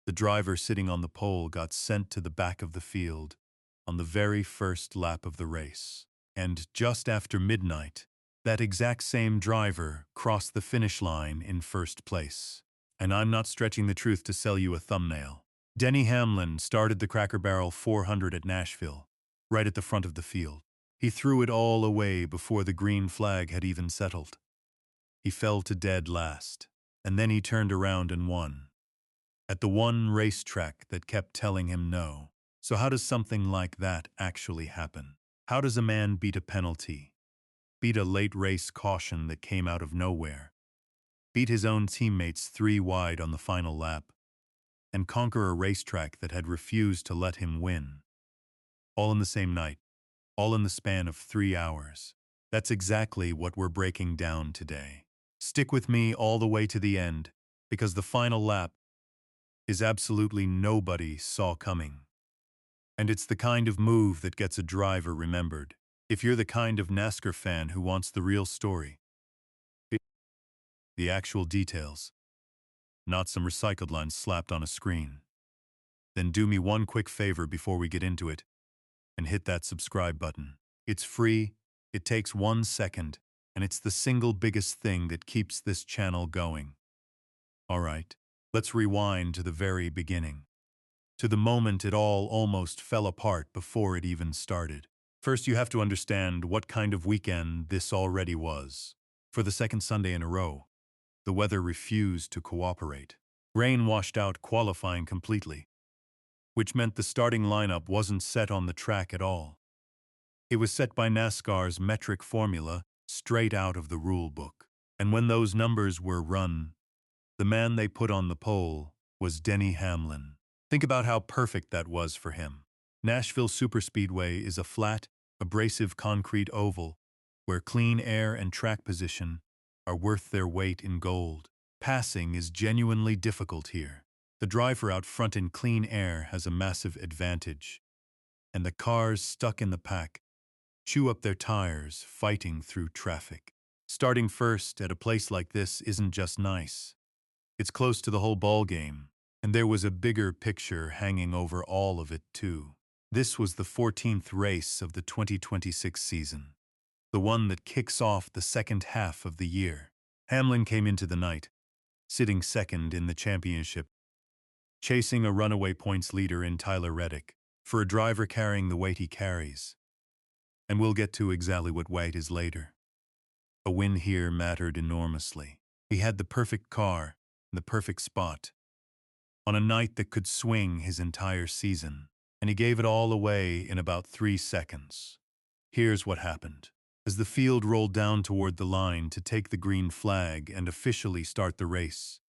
The driver sitting on the pole got sent to the back of the field on the very first lap of the race. And just after midnight, that exact same driver crossed the finish line in first place. And I'm not stretching the truth to sell you a thumbnail. Denny Hamlin started the Cracker Barrel 400 at Nashville, right at the front of the field. He threw it all away before the green flag had even settled. He fell to dead last, and then he turned around and won. At the one racetrack that kept telling him no. So how does something like that actually happen? How does a man beat a penalty, beat a late race caution that came out of nowhere, beat his own teammates 3 wide on the final lap, and conquer a racetrack that had refused to let him win? All in the same night, all in the span of 3 hours. That's exactly what we're breaking down today. Stick with me all the way to the end, because the final lap is absolutely nobody saw coming. And it's the kind of move that gets a driver remembered. If you're the kind of NASCAR fan who wants the real story, the actual details, not some recycled lines slapped on a screen, then do me one quick favor before we get into it, and hit that subscribe button. It's free, it takes 1 second, and it's the single biggest thing that keeps this channel going. Alright, let's rewind to the very beginning. To the moment it all almost fell apart before it even started. First, you have to understand what kind of weekend this already was. For the second Sunday in a row, the weather refused to cooperate. Rain washed out qualifying completely, which meant the starting lineup wasn't set on the track at all. It was set by NASCAR's metric formula straight out of the rule book. And when those numbers were run, the man they put on the pole was Denny Hamlin. Think about how perfect that was for him. Nashville Superspeedway is a flat, abrasive concrete oval where clean air and track position are worth their weight in gold. Passing is genuinely difficult here. The driver out front in clean air has a massive advantage, and the cars stuck in the pack chew up their tires fighting through traffic. Starting first at a place like this isn't just nice. It's close to the whole ball game, and there was a bigger picture hanging over all of it too. This was the 14th race of the 2026 season, the one that kicks off the second half of the year. Hamlin came into the night, sitting second in the championship, chasing a runaway points leader in Tyler Reddick. For a driver carrying the weight he carries, and we'll get to exactly what weight is later, a win here mattered enormously. He had the perfect car, the perfect spot, on a night that could swing his entire season, and he gave it all away in about 3 seconds. Here's what happened. As the field rolled down toward the line to take the green flag and officially start the race,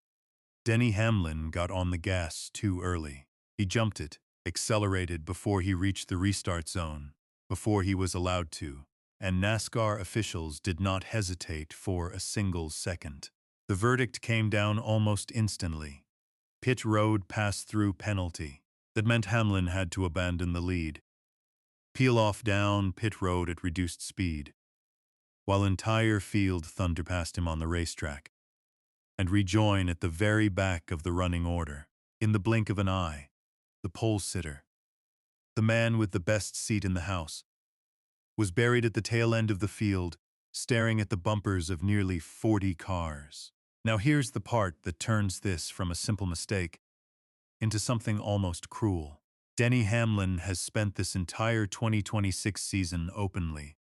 Denny Hamlin got on the gas too early. He jumped it, accelerated before he reached the restart zone, before he was allowed to, and NASCAR officials did not hesitate for a single second. The verdict came down almost instantly. Pit road pass-through penalty. That meant Hamlin had to abandon the lead, peel off down pit road at reduced speed, while entire field thunderpassed him on the racetrack, and rejoin at the very back of the running order. In the blink of an eye, the pole sitter, the man with the best seat in the house, was buried at the tail end of the field, staring at the bumpers of nearly 40 cars. Now here's the part that turns this from a simple mistake into something almost cruel. Denny Hamlin has spent this entire 2026 season openly,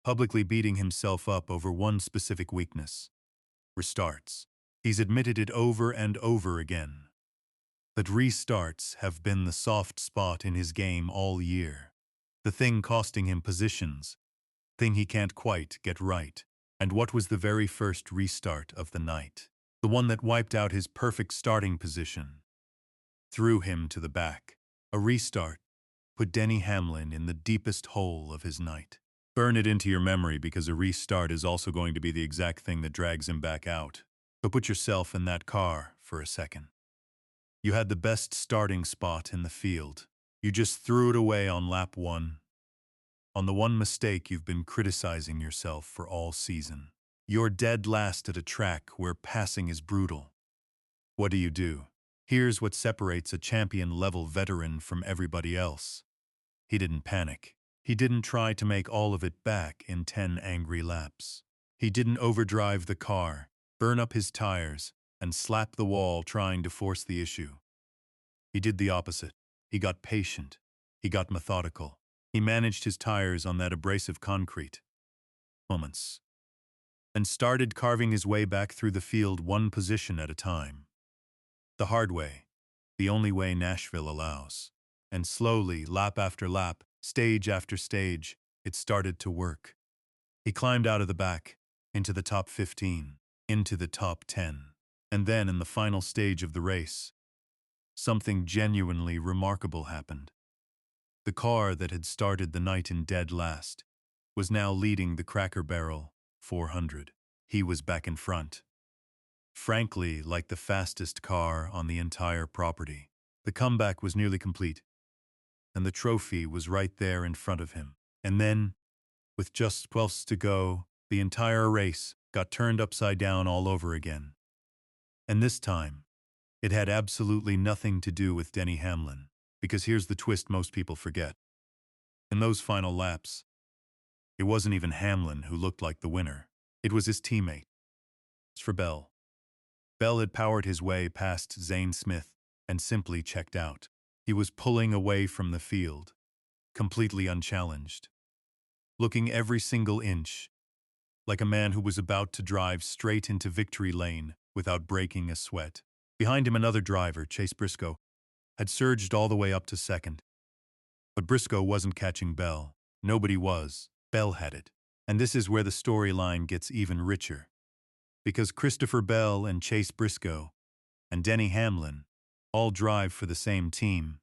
publicly beating himself up over one specific weakness: restarts. He's admitted it over and over again. But restarts have been the soft spot in his game all year. The thing costing him positions, thing he can't quite get right. And what was the very first restart of the night? The one that wiped out his perfect starting position, threw him to the back. A restart put Denny Hamlin in the deepest hole of his night. Burn it into your memory, because a restart is also going to be the exact thing that drags him back out. But put yourself in that car for a second. You had the best starting spot in the field. You just threw it away on lap 1. On the one mistake you've been criticizing yourself for all season. You're dead last at a track where passing is brutal. What do? Here's what separates a champion-level veteran from everybody else. He didn't panic. He didn't try to make all of it back in 10 angry laps. He didn't overdrive the car, burn up his tires, and slap the wall trying to force the issue. He did the opposite. He got patient. He got methodical. He managed his tires on that abrasive concrete. Moments. And started carving his way back through the field one position at a time. The hard way. The only way Nashville allows. And slowly, lap after lap, stage after stage, it started to work. He climbed out of the back, into the top 15, into the top 10. And then in the final stage of the race, something genuinely remarkable happened. The car that had started the night in dead last was now leading the Cracker Barrel 400. He was back in front. Frankly, like the fastest car on the entire property. The comeback was nearly complete, and the trophy was right there in front of him. And then, with just 12 to go, the entire race got turned upside down all over again. And this time, it had absolutely nothing to do with Denny Hamlin, because here's the twist most people forget. In those final laps, it wasn't even Hamlin who looked like the winner. It was his teammate. It's for Bell. Bell had powered his way past Zane Smith and simply checked out. He was pulling away from the field, completely unchallenged, looking every single inch like a man who was about to drive straight into victory lane without breaking a sweat. Behind him, another driver, Chase Briscoe, had surged all the way up to second. But Briscoe wasn't catching Bell. Nobody was. Bell had it. And this is where the storyline gets even richer. Because Christopher Bell and Chase Briscoe and Denny Hamlin all drive for the same team,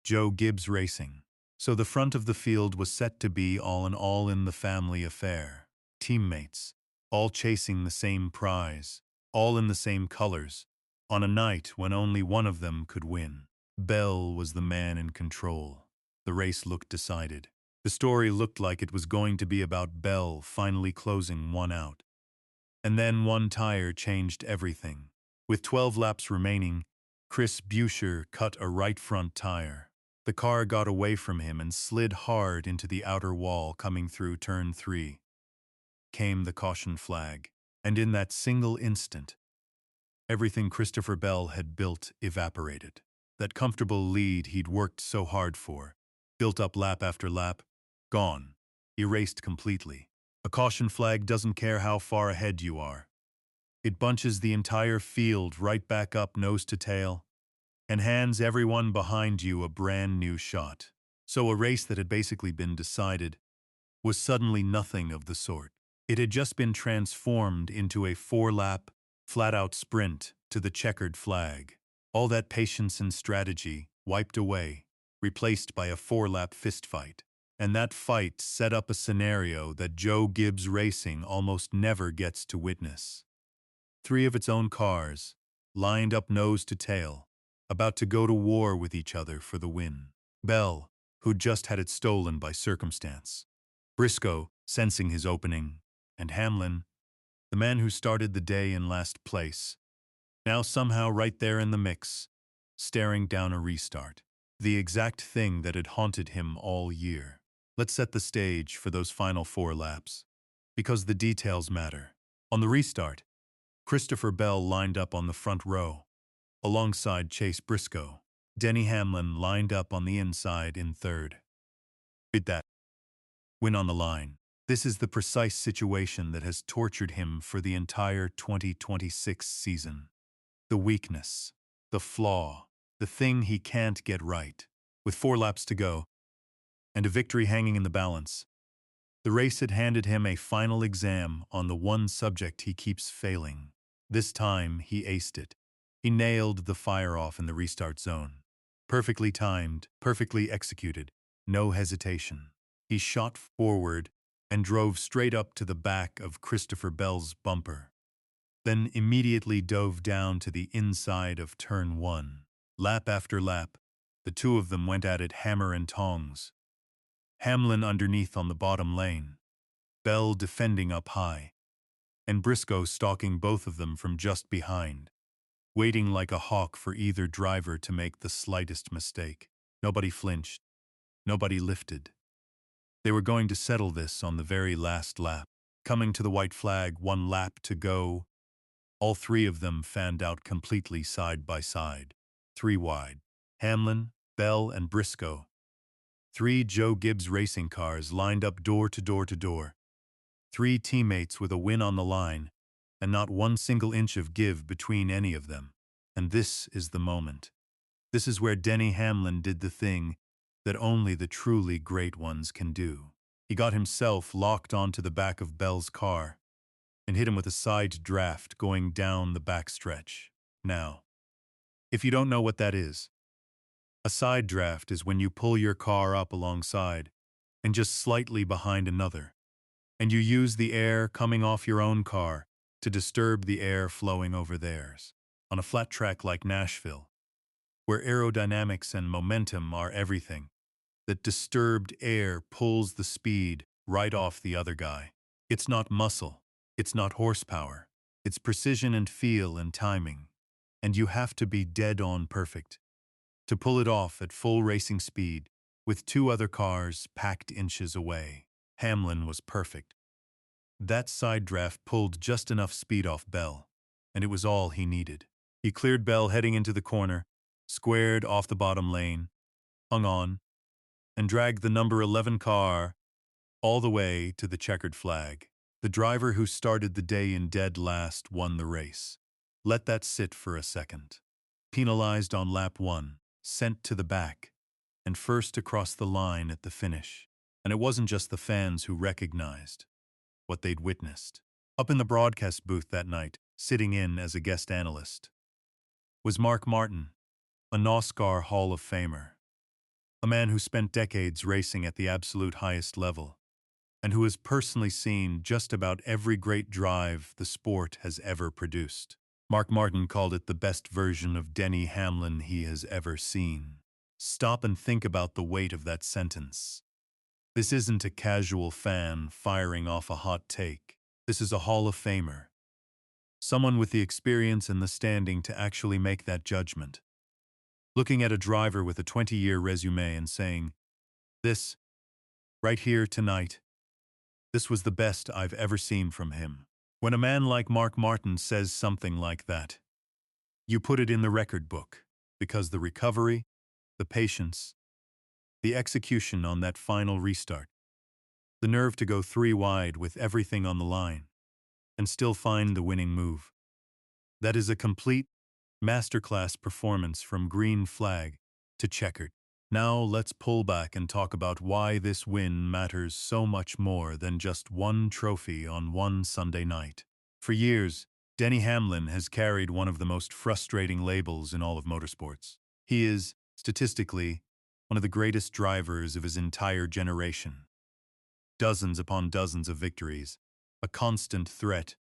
Joe Gibbs Racing. So the front of the field was set to be all in the family affair. Teammates, all chasing the same prize, all in the same colors, on a night when only one of them could win. Bell was the man in control. The race looked decided. The story looked like it was going to be about Bell finally closing one out. And then one tire changed everything. With 12 laps remaining, Chris Buescher cut a right front tire. The car got away from him and slid hard into the outer wall coming through turn 3. Came the caution flag, and in that single instant, everything Christopher Bell had built evaporated. That comfortable lead he'd worked so hard for, built up lap after lap, gone, erased completely. A caution flag doesn't care how far ahead you are. It bunches the entire field right back up nose to tail and hands everyone behind you a brand new shot. So a race that had basically been decided was suddenly nothing of the sort. It had just been transformed into a 4-lap, flat-out sprint to the checkered flag. All that patience and strategy wiped away, replaced by a 4-lap fistfight. And that fight set up a scenario that Joe Gibbs Racing almost never gets to witness. 3 of its own cars, lined up nose to tail, about to go to war with each other for the win. Bell, who'd just had it stolen by circumstance. Briscoe, sensing his opening. And Hamlin, the man who started the day in last place, now somehow right there in the mix, staring down a restart. The exact thing that had haunted him all year. Let's set the stage for those final 4 laps. Because the details matter. On the restart, Christopher Bell lined up on the front row, alongside Chase Briscoe. Denny Hamlin lined up on the inside in third. With that win on the line. This is the precise situation that has tortured him for the entire 2026 season. The weakness, the flaw, the thing he can't get right. With 4 laps to go, and a victory hanging in the balance, the race had handed him a final exam on the one subject he keeps failing. This time, he aced it. He nailed the fire-off in the restart zone. Perfectly timed, perfectly executed, no hesitation. He shot forward and drove straight up to the back of Christopher Bell's bumper. Then immediately dove down to the inside of turn 1. Lap after lap, the two of them went at it hammer and tongs. Hamlin underneath on the bottom lane, Bell defending up high, and Briscoe stalking both of them from just behind. waiting like a hawk for either driver to make the slightest mistake. Nobody flinched. Nobody lifted. They were going to settle this on the very last lap. Coming to the white flag, 1 lap to go, all 3 of them fanned out completely side by side. 3 wide. Hamlin, Bell, and Briscoe. 3 Joe Gibbs racing cars lined up door to door to door. 3 teammates with a win on the line, and not one single inch of give between any of them. And this is the moment. This is where Denny Hamlin did the thing that only the truly great ones can do. He got himself locked onto the back of Bell's car and hit him with a side draft going down the backstretch. Now, if you don't know what that is, a side draft is when you pull your car up alongside and just slightly behind another, and you use the air coming off your own car to disturb the air flowing over theirs. On a flat track like Nashville, where aerodynamics and momentum are everything, that disturbed air pulls the speed right off the other guy. It's not muscle, it's not horsepower, it's precision and feel and timing, and you have to be dead-on perfect to pull it off at full racing speed with 2 other cars packed inches away. Hamlin was perfect. That side draft pulled just enough speed off Bell, and it was all he needed. He cleared Bell heading into the corner, squared off the bottom lane, hung on, and dragged the number 11 car all the way to the checkered flag. The driver who started the day in dead last won the race. Let that sit for a second. Penalized on lap 1, sent to the back, and first across the line at the finish. And it wasn't just the fans who recognized what they'd witnessed. Up in the broadcast booth that night, sitting in as a guest analyst, was Mark Martin, a NASCAR Hall of Famer, a man who spent decades racing at the absolute highest level, and who has personally seen just about every great drive the sport has ever produced. Mark Martin called it the best version of Denny Hamlin he has ever seen. Stop and think about the weight of that sentence. This isn't a casual fan firing off a hot take. This is a Hall of Famer. Someone with the experience and the standing to actually make that judgment. Looking at a driver with a 20-year resume and saying, this, right here tonight, this was the best I've ever seen from him. When a man like Mark Martin says something like that, you put it in the record book, because the recovery, the patience, the execution on that final restart, the nerve to go 3 wide with everything on the line, and still find the winning move. That is a complete masterclass performance from green flag to checkered. Now let's pull back and talk about why this win matters so much more than just one trophy on one Sunday night. For years, Denny Hamlin has carried one of the most frustrating labels in all of motorsports. He is, statistically, one of the greatest drivers of his entire generation. Dozens upon dozens of victories, a constant threat,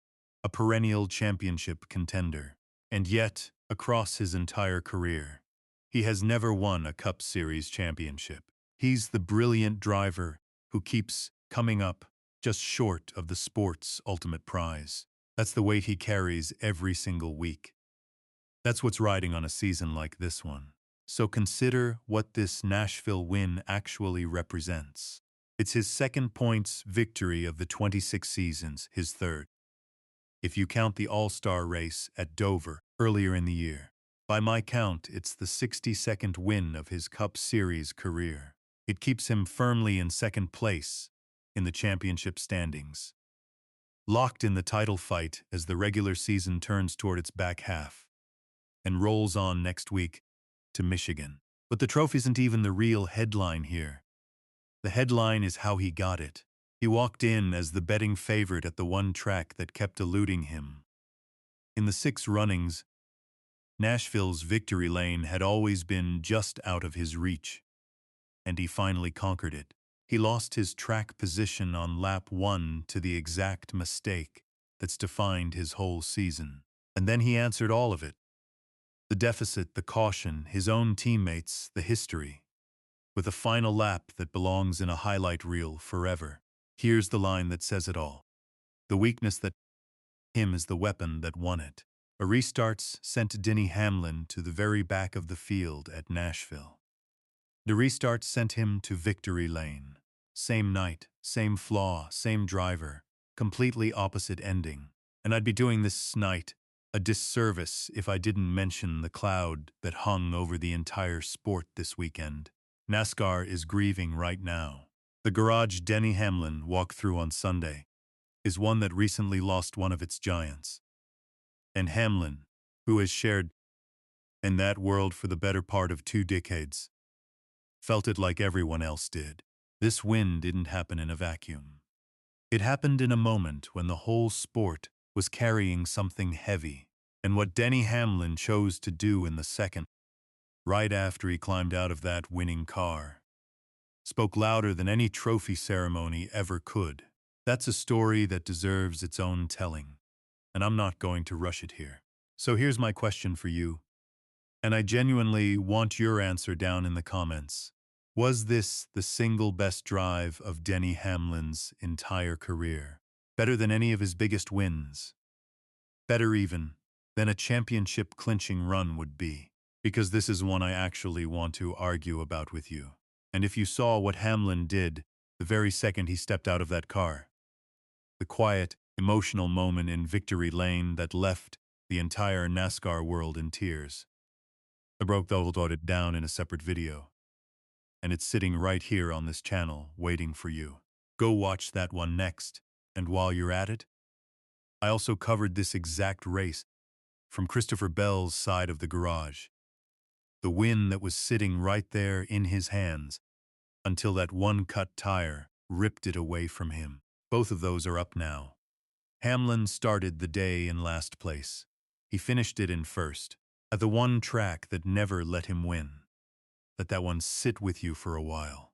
a perennial championship contender. And yet, across his entire career, he has never won a Cup Series championship. He's the brilliant driver who keeps coming up just short of the sport's ultimate prize. That's the weight he carries every single week. That's what's riding on a season like this one. So consider what this Nashville win actually represents. It's his 2nd points victory of the 26 seasons, his 3rd. If you count the All-Star race at Dover earlier in the year. By my count, it's the 62nd win of his Cup Series career. It keeps him firmly in 2nd place in the championship standings, locked in the title fight as the regular season turns toward its back half and rolls on next week to Michigan. But the trophy isn't even the real headline here. The headline is how he got it. He walked in as the betting favorite at the one track that kept eluding him. In the 6 runnings, Nashville's victory lane had always been just out of his reach, and he finally conquered it. He lost his track position on lap 1 to the exact mistake that's defined his whole season. And then he answered all of it. The deficit, the caution, his own teammates, the history, with a final lap that belongs in a highlight reel forever. Here's the line that says it all. The weakness that him is the weapon that won it. A restarts sent Denny Hamlin to the very back of the field at Nashville. The restart sent him to victory lane. Same night, same flaw, same driver, completely opposite ending. And I'd be doing this night a disservice if I didn't mention the cloud that hung over the entire sport this weekend. NASCAR is grieving right now. The garage Denny Hamlin walked through on Sunday is one that recently lost one of its giants. And Hamlin, who has shared in that world for the better part of 2 decades, felt it like everyone else did. This win didn't happen in a vacuum. It happened in a moment when the whole sport was carrying something heavy. And what Denny Hamlin chose to do in the second, right after he climbed out of that winning car, spoke louder than any trophy ceremony ever could. That's a story that deserves its own telling, and I'm not going to rush it here. So here's my question for you, and I genuinely want your answer down in the comments. Was this the single best drive of Denny Hamlin's entire career? Better than any of his biggest wins? Better even than a championship-clinching run would be? Because this is one I actually want to argue about with you. And if you saw what Hamlin did the very second he stepped out of that car, the quiet, emotional moment in victory lane that left the entire NASCAR world in tears, I broke it down in a separate video, and it's sitting right here on this channel waiting for you. Go watch that one next, and while you're at it, I also covered this exact race from Christopher Bell's side of the garage. The win that was sitting right there in his hands until that one cut tire ripped it away from him. Both of those are up now. Hamlin started the day in last place. He finished it in first, at the one track that never let him win. Let that one sit with you for a while.